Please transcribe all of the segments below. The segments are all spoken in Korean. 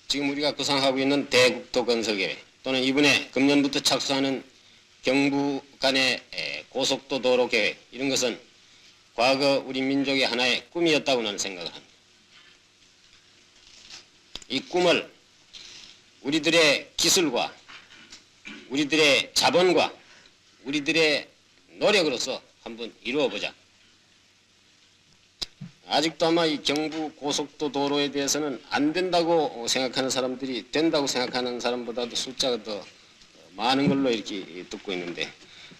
지금 우리가 구상하고 있는 대국토 건설 계획 또는 이번에 금년부터 착수하는 경부 간의 고속도 도로 계획, 이런 것은 과거 우리 민족의 하나의 꿈이었다고 나는 생각을 합니다. 이 꿈을 우리들의 기술과 우리들의 자본과 우리들의 노력으로서 한번 이루어보자. 아직도 아마 이 경부 고속도 도로에 대해서는 안 된다고 생각하는 사람들이 된다고 생각하는 사람보다도 숫자가 더 많은 걸로 이렇게 듣고 있는데,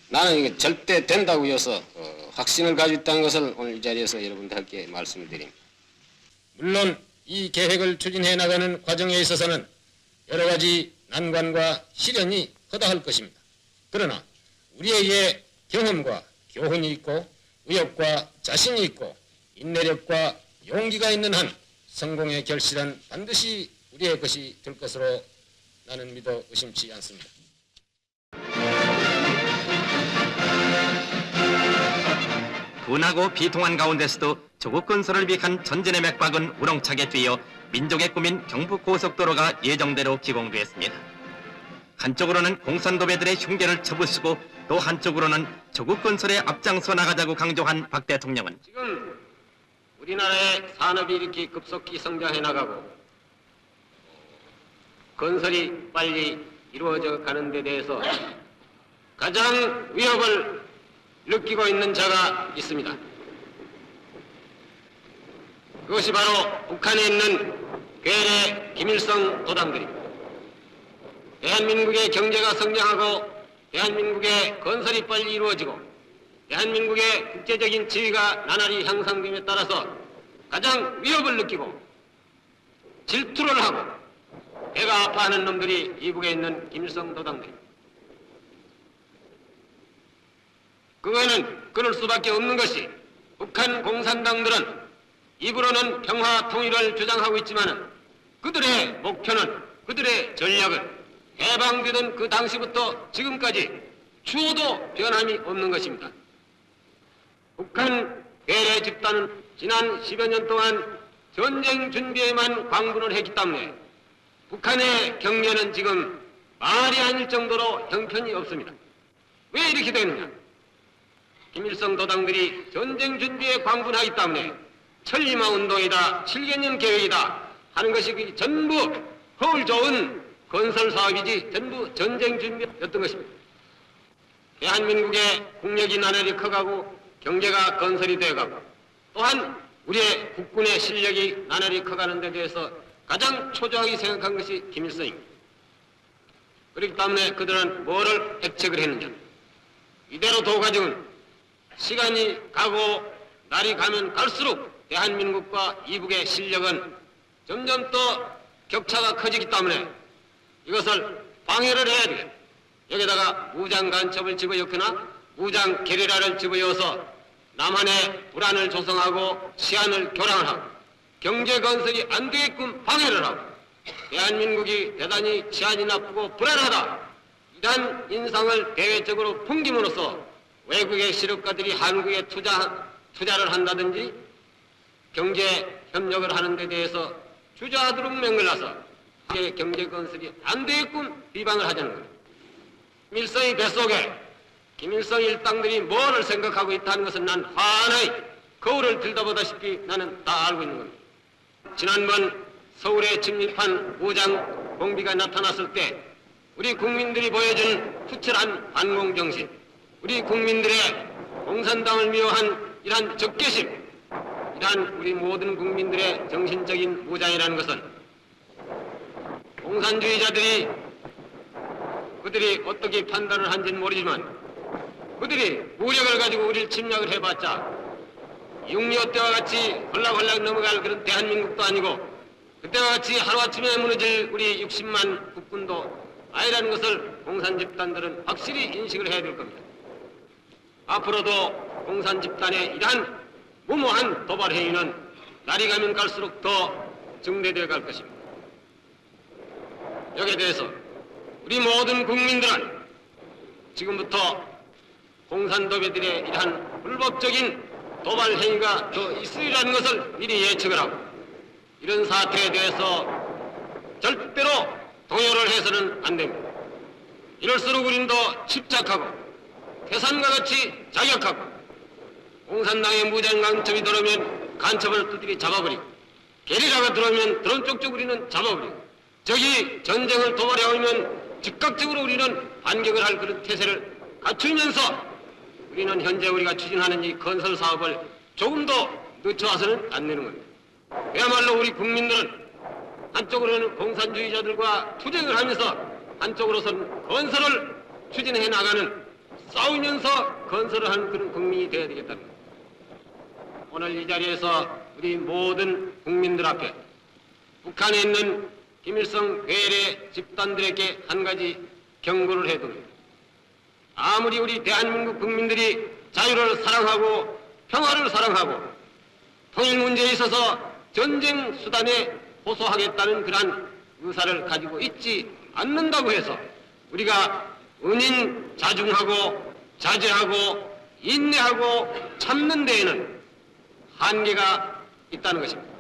나는 이거 절대 된다고 해서 확신을 가지고 있다는 것을 오늘 이 자리에서 여러분들께 말씀을 드립니다. 물론 이 계획을 추진해 나가는 과정에 있어서는 여러 가지 난관과 시련이 허다할 것입니다. 그러나 우리에게 경험과 교훈이 있고 의욕과 자신이 있고 인내력과 용기가 있는 한 성공의 결실은 반드시 우리의 것이 될 것으로 나는 믿어 의심치 않습니다. 분하고 비통한 가운데서도 조국 건설을 위한 전진의 맥박은 우렁차게 뛰어 민족의 꿈인 경부고속도로가 예정대로 기공되었습니다. 한쪽으로는 공산도배들의 흉계를 쳐부수고 또 한쪽으로는 조국 건설에 앞장서 나가자고 강조한 박 대통령은 지금 우리나라의 산업이 이렇게 급속히 성장해 나가고 건설이 빨리 이루어져 가는 데 대해서 가장 위협을 느끼고 있는 자가 있습니다. 그것이 바로 북한에 있는 괴뢰 김일성 도당들입니다. 대한민국의 경제가 성장하고 대한민국의 건설이 빨리 이루어지고 대한민국의 국제적인 지위가 나날이 향상됨에 따라서 가장 위협을 느끼고 질투를 하고 배가 아파하는 놈들이 이북에 있는 김일성 도당들입니다. 그거는 그럴 수밖에 없는 것이, 북한 공산당들은 입으로는 평화 통일을 주장하고 있지만 그들의 목표는, 그들의 전략은 해방되던 그 당시부터 지금까지 추호도 변함이 없는 것입니다. 북한 괴뢰 집단은 지난 10여 년 동안 전쟁 준비에만 광분을 했기 때문에 북한의 경제는 지금 말이 아닐 정도로 형편이 없습니다. 왜 이렇게 되느냐? 김일성 도당들이 전쟁 준비에 광분하기 때문에 천리마 운동이다, 7개년 계획이다 하는 것이 전부 허울 좋은 건설 사업이지 전부 전쟁 준비였던 것입니다. 대한민국의 국력이 나날이 커가고 경제가 건설이 되어가고 또한 우리의 국군의 실력이 나날이 커가는 데 대해서 가장 초조하게 생각한 것이 김일성입니다. 그렇기 때문에 그들은 뭐를 핵책을 했느냐? 이대로 둬가지고는 시간이 가고 날이 가면 갈수록 대한민국과 이북의 실력은 점점 더 격차가 커지기 때문에 이것을 방해를 해야 되겠다. 여기다가 무장 간첩을 집어넣거나 무장 게리라를 집어넣어서 남한의 불안을 조성하고 치안을 교란을 하고 경제 건설이 안 되게끔 방해를 하고 대한민국이 대단히 치안이 나쁘고 불안하다, 이러한 인상을 대외적으로 풍김으로써 외국의 실업가들이 한국에 투자를 한다든지 경제 협력을 하는 데 대해서 주저하도록 맹글라서 경제 건설이 안 되게끔 비방을 하자는 겁니다. 김일성의 뱃속에 김일성 일당들이 뭐를 생각하고 있다는 것은 난 환히 거울을 들다보다시피 나는 다 알고 있는 겁니다. 지난번 서울에 침입한 무장 공비가 나타났을 때 우리 국민들이 보여준 투철한 반공정신, 우리 국민들의 공산당을 미워한 이러한 적개심, 이러한 우리 모든 국민들의 정신적인 무장이라는 것은 공산주의자들이 그들이 어떻게 판단을 한지는 모르지만 그들이 무력을 가지고 우리를 침략을 해봤자 6.25 때와 같이 헐락헐락 넘어갈 그런 대한민국도 아니고 그때와 같이 하루아침에 무너질 우리 60만 국군도 아니라는 것을 공산 집단들은 확실히 인식을 해야 될 겁니다. 앞으로도 공산 집단의 이러한 무모한 도발 행위는 날이 가면 갈수록 더 증대되어 갈 것입니다. 여기에 대해서 우리 모든 국민들은 지금부터 공산도배들의 이러한 불법적인 도발 행위가 더 있으리라는 것을 미리 예측을 하고 이런 사태에 대해서 절대로 동요를 해서는 안 됩니다. 이럴수록 우리는 더 집착하고 태산과 같이 자격하고 공산당의 무장 간첩이 들어오면 간첩을 두드리 잡아버리고 게리라가 들어오면 드론 쪽쪽 우리는 잡아버리고 적이 전쟁을 도발해오면 즉각적으로 우리는 반격을 할 그런 태세를 갖추면서 우리는 현재 우리가 추진하는 이 건설 사업을 조금도 늦춰와서는 안 되는 겁니다. 그야말로 우리 국민들은 한쪽으로는 공산주의자들과 투쟁을 하면서 한쪽으로서는 건설을 추진해 나가는 싸우면서 건설을 하는 그런 국민이 되어야 되겠다는 겁니다. 오늘 이 자리에서 우리 모든 국민들 앞에 북한에 있는 김일성 괴뢰 집단들에게 한 가지 경고를 해둡니다. 아무리 우리 대한민국 국민들이 자유를 사랑하고 평화를 사랑하고 통일 문제에 있어서 전쟁 수단에 호소하겠다는 그러한 의사를 가지고 있지 않는다고 해서 우리가 은인 자중하고 자제하고 인내하고 참는 데에는 한계가 있다는 것입니다.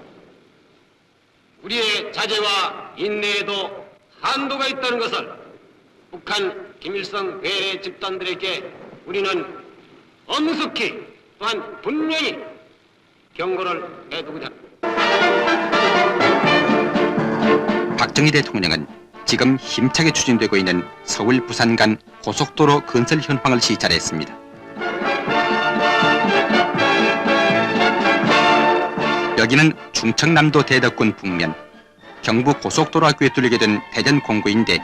우리의 자제와 인내에도 한도가 있다는 것을 북한 김일성 괴뢰 집단들에게 우리는 엄숙히 또한 분명히 경고를 해두고자 합니다. 박정희 대통령은 지금 힘차게 추진되고 있는 서울 부산 간 고속도로 건설 현황을 시찰했습니다. 여기는 충청남도 대덕군 북면 경부 고속도로학교에 뚫리게 된 대전 공구인데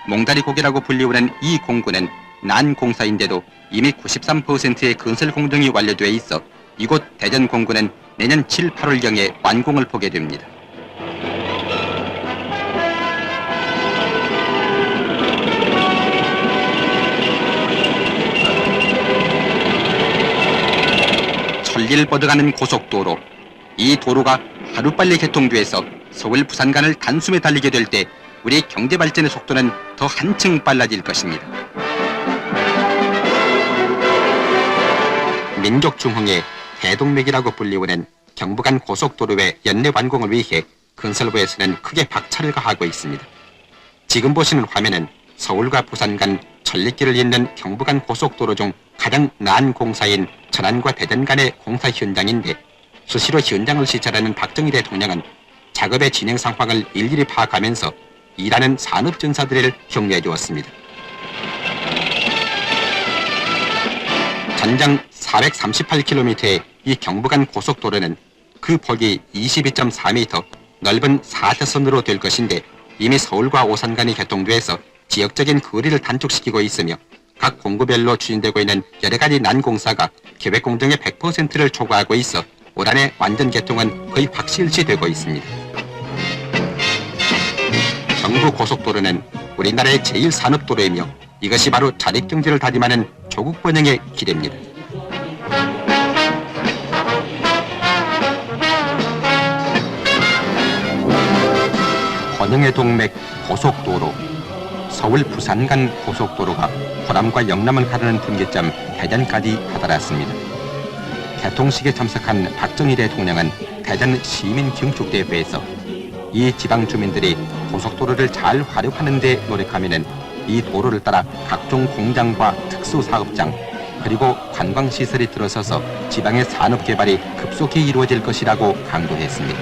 몽다리 고개라고 불리우는 이 공구는 난공사인데도 이미 93%의 건설 공정이 완료되어 있어 이곳 대전 공구는 내년 7, 8월경에 완공을 보게 됩니다. 천리를 뻗어가는 고속도로. 이 도로가 하루빨리 개통돼서 서울 부산 간을 단숨에 달리게 될 때 우리 경제 발전의 속도는 더 한층 빨라질 것입니다. 민족 중흥의 대동맥이라고 불리우는 경부간 고속도로의 연내 완공을 위해 건설부에서는 크게 박차를 가하고 있습니다. 지금 보시는 화면은 서울과 부산 간 천리길을 잇는 경부간 고속도로 중 가장 난공사인 천안과 대전 간의 공사 현장인데 수시로 현장을 시찰하는 박정희 대통령은 작업의 진행 상황을 일일이 파악하면서 일하는 산업전사들을 격려해 주었습니다. 전장 438km의 이 경부간 고속도로는 그 폭이 22.4m, 넓은 4차선으로 될 것인데 이미 서울과 오산 간이 개통돼서 지역적인 거리를 단축시키고 있으며 각 공구별로 추진되고 있는 여러 가지 난공사가 계획 공정의 100%를 초과하고 있어 올 한해 완전 개통은 거의 확실시되고 있습니다. 경부고속도로는 우리나라의 제1산업도로이며 이것이 바로 자립경제를 다짐하는 조국 번영의 기대입니다. 번영의 동맥 고속도로. 서울 부산 간 고속도로가 호남과 영남을 가르는 분기점 대전까지 다다랐습니다. 개통식에 참석한 박정희 대통령은 대전 시민경축대회에서 이 지방 주민들이 고속도로를 잘 활용하는 데 노력하면은 이 도로를 따라 각종 공장과 특수사업장 그리고 관광시설이 들어서서 지방의 산업개발이 급속히 이루어질 것이라고 강조했습니다.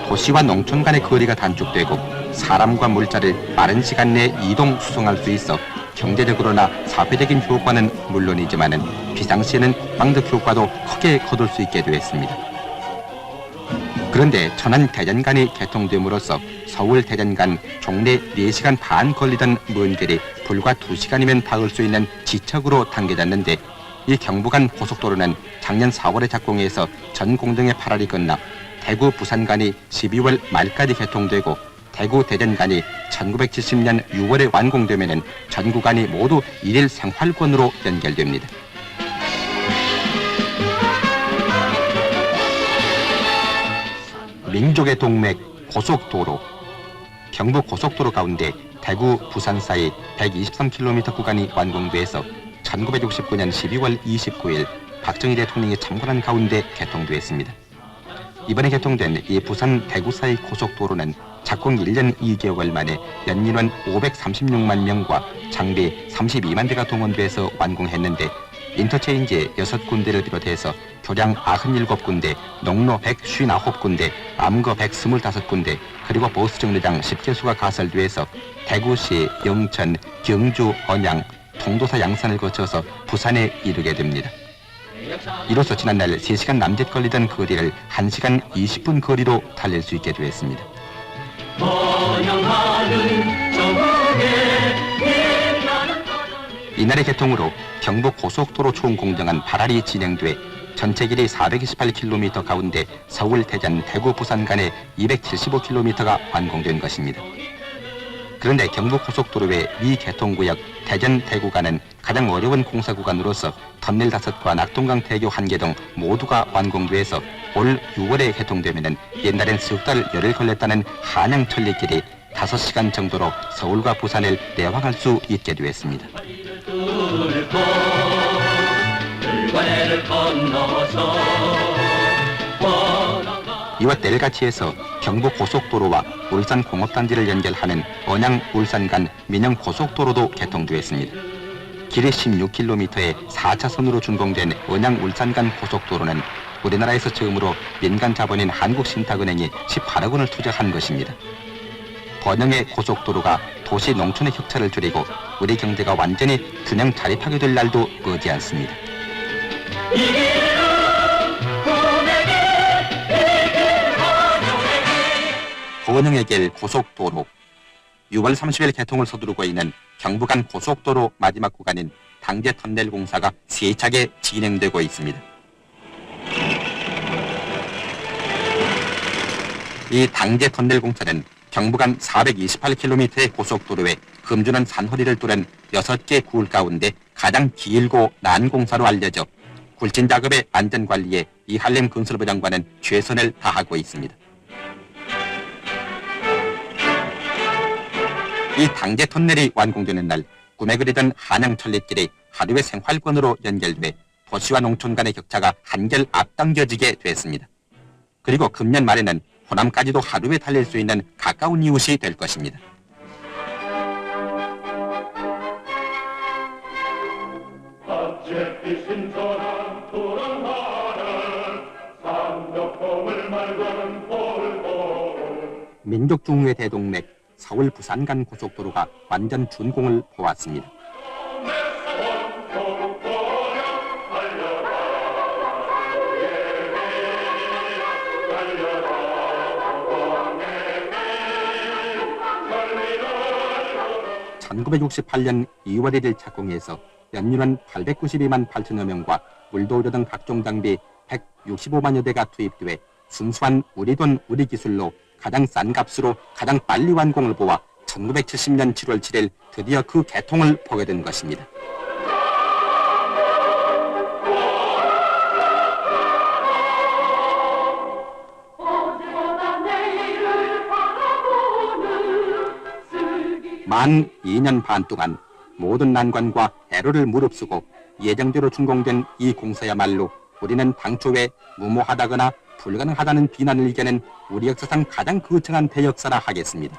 도시와 농촌 간의 거리가 단축되고 사람과 물자를 빠른 시간 내에 이동 수송할 수 있어 경제적으로나 사회적인 효과는 물론이지만은 비상시에는 방역 효과도 크게 거둘 수 있게 되었습니다. 그런데 천안 대전 간이 개통됨으로써 서울 대전 간 종래 4시간 반 걸리던 먼 길이 불과 2시간이면 닿을 수 있는 지척으로 당겨졌는데 이 경부간 고속도로는 작년 4월에 착공해서 전 공정의 8할이 끝나 대구 부산 간이 12월 말까지 개통되고 대구 대전 간이 1970년 6월에 완공되면은 전 구간이 모두 일일 생활권으로 연결됩니다. 민족의 동맥 고속도로. 경부 고속도로 가운데 대구 부산 사이 123km 구간이 완공돼서 1969년 12월 29일 박정희 대통령이 참관한 가운데 개통되었습니다. 이번에 개통된 이 부산 대구 사이 고속도로는 착공 1년 2개월 만에 연인원 536만 명과 장비 32만 대가 동원돼서 완공했는데 인터체인지 6군데를 비롯해서 교량 97군데, 농로 159군데, 암거 125군데, 그리고 보수 정류장 10개소가 가설돼서 대구시, 영천, 경주, 언양, 통도사 양산을 거쳐서 부산에 이르게 됩니다. 이로써 지난날 3시간 남짓 걸리던 거리를 1시간 20분 거리로 달릴 수 있게 되었습니다. 이날의 개통으로 경부 고속도로 총공정은 발할이 진행돼 전체 길이 428km 가운데 서울, 대전, 대구, 부산 간에 275km가 완공된 것입니다. 그런데 경부고속도로의 미개통구역 대전, 대구 간은 가장 어려운 공사 구간으로서 터널 5과 낙동강 대교 1개 등 모두가 완공돼서 올 6월에 개통되면 옛날엔 석 달 열흘 걸렸다는 한양 천리길이 5시간 정도로 서울과 부산을 내왕할 수 있게 되었습니다. 이와 뗄같이에서 경부고속도로와 울산공업단지를 연결하는 언양-울산 간 민영고속도로도 개통되었습니다. 길이 16km의 4차선으로 준공된 언양-울산 간 고속도로는 우리나라에서 처음으로 민간 자본인 한국신탁은행이 18억 원을 투자한 것입니다. 번영의 고속도로가 도시 농촌의 격차를 줄이고 우리 경제가 완전히 균형 자립하게 될 날도 머지 않습니다. 번영의 길 고속도로 6월 30일 개통을 서두르고 있는 경부간 고속도로 마지막 구간인 당제 터널 공사가 세차게 진행되고 있습니다. 이 당제 터널 공사는 경부간 428km의 고속도로에 금주는 산허리를 뚫은 6개 구울 가운데 가장 길고 난 공사로 알려져 굴진 작업의 안전관리에 이한림 건설부 장관은 최선을 다하고 있습니다. 이 당제 터널이 완공되는 날 꿈에 그리던 한양 천리길이 하루의 생활권으로 연결돼 도시와 농촌 간의 격차가 한결 앞당겨지게 됐습니다. 그리고 금년 말에는 호남까지도 하루에 달릴 수 있는 가까운 이웃이 될 것입니다. 민족 중흥의 대동맥 서울 부산 간 고속도로가 완전 준공을 보았습니다. (1968년 2월 1일) 착공해서 연인원 892만 8천여 명과 물도의료 등 각종 장비 165만여 대가 투입돼 순수한 우리 돈 우리 기술로 가장 싼 값으로 가장 빨리 완공을 보아 1970년 7월 7일 드디어 그 개통을 보게 된 것입니다. 만 2년 반 동안 모든 난관과 애로를 무릅쓰고 예정대로 준공된 이 공사야말로 우리는 당초에 무모하다거나 불가능하다는 비난을 이겨낸 우리 역사상 가장 거창한 대역사라 하겠습니다.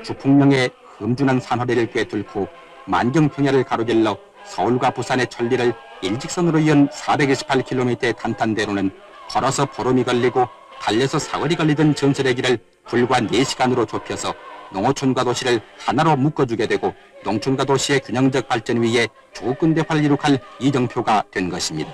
주풍령의 흠준한 산허리를 꿰뚫고 만경평야를 가로질러 서울과 부산의 천리를 일직선으로 이은 428km의 탄탄대로는 걸어서 보름이 걸리고 달려서 사흘이 걸리던 전설의 길을 불과 4시간으로 좁혀서 농어촌과 도시를 하나로 묶어주게 되고 농촌과 도시의 균형적 발전 위에 조근대화를 이룩할 이정표가 된 것입니다.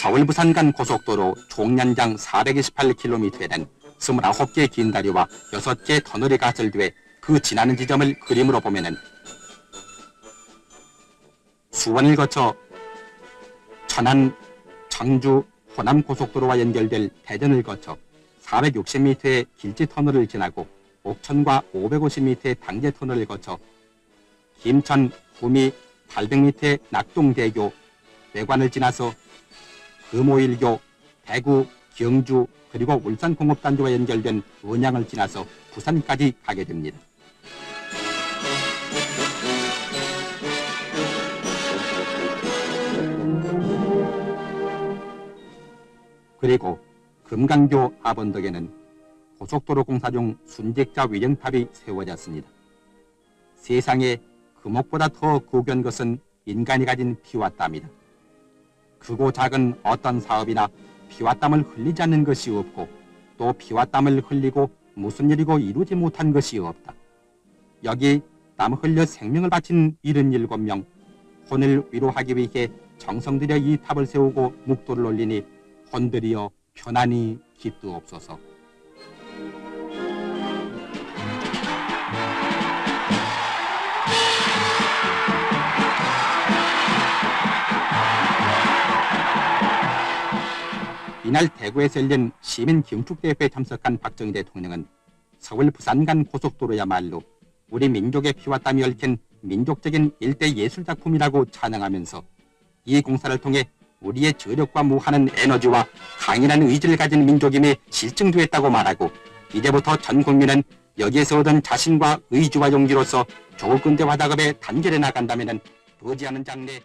서울 부산 간 고속도로 총 연장 428km에는 29개의 긴 다리와 6개의 터널이 가설돼 그 지나는 지점을 그림으로 보면은 수원을 거쳐 천안, 청주, 호남 고속도로와 연결될 대전을 거쳐 460m의 길지 터널을 지나고 옥천과 550m의 당제 터널을 거쳐 김천, 구미, 800m의 낙동대교, 외관을 지나서 금오일교, 대구, 경주 그리고 울산공업단지와 연결된 언양을 지나서 부산까지 가게 됩니다. 그리고 금강교 하번덕에는 고속도로 공사 중 순직자 위령탑이 세워졌습니다. 세상에 금옥보다 더 고귀한 것은 인간이 가진 피와 땀이다. 크고 작은 어떤 사업이나 피와 땀을 흘리지 않는 것이 없고 또 피와 땀을 흘리고 무슨 일이고 이루지 못한 것이 없다. 여기 땀 흘려 생명을 바친 77명, 혼을 위로하기 위해 정성 들여 이 탑을 세우고 묵도를 올리니 혼들이여 편안히 깃두옵소서. 이날 대구에서 열린 시민 경축대회에 참석한 박정희 대통령은 서울 부산 간 고속도로야말로 우리 민족의 피와 땀이 얽힌 민족적인 일대 예술작품이라고 찬양하면서 이 공사를 통해 우리의 저력과 무한한 에너지와 강인한 의지를 가진 민족임이 실증되었다고 말하고 이제부터 전 국민은 여기에서 얻은 자신과 의지와 용기로서 조국 근대화 작업에 단결해 나간다면 머지않은 장래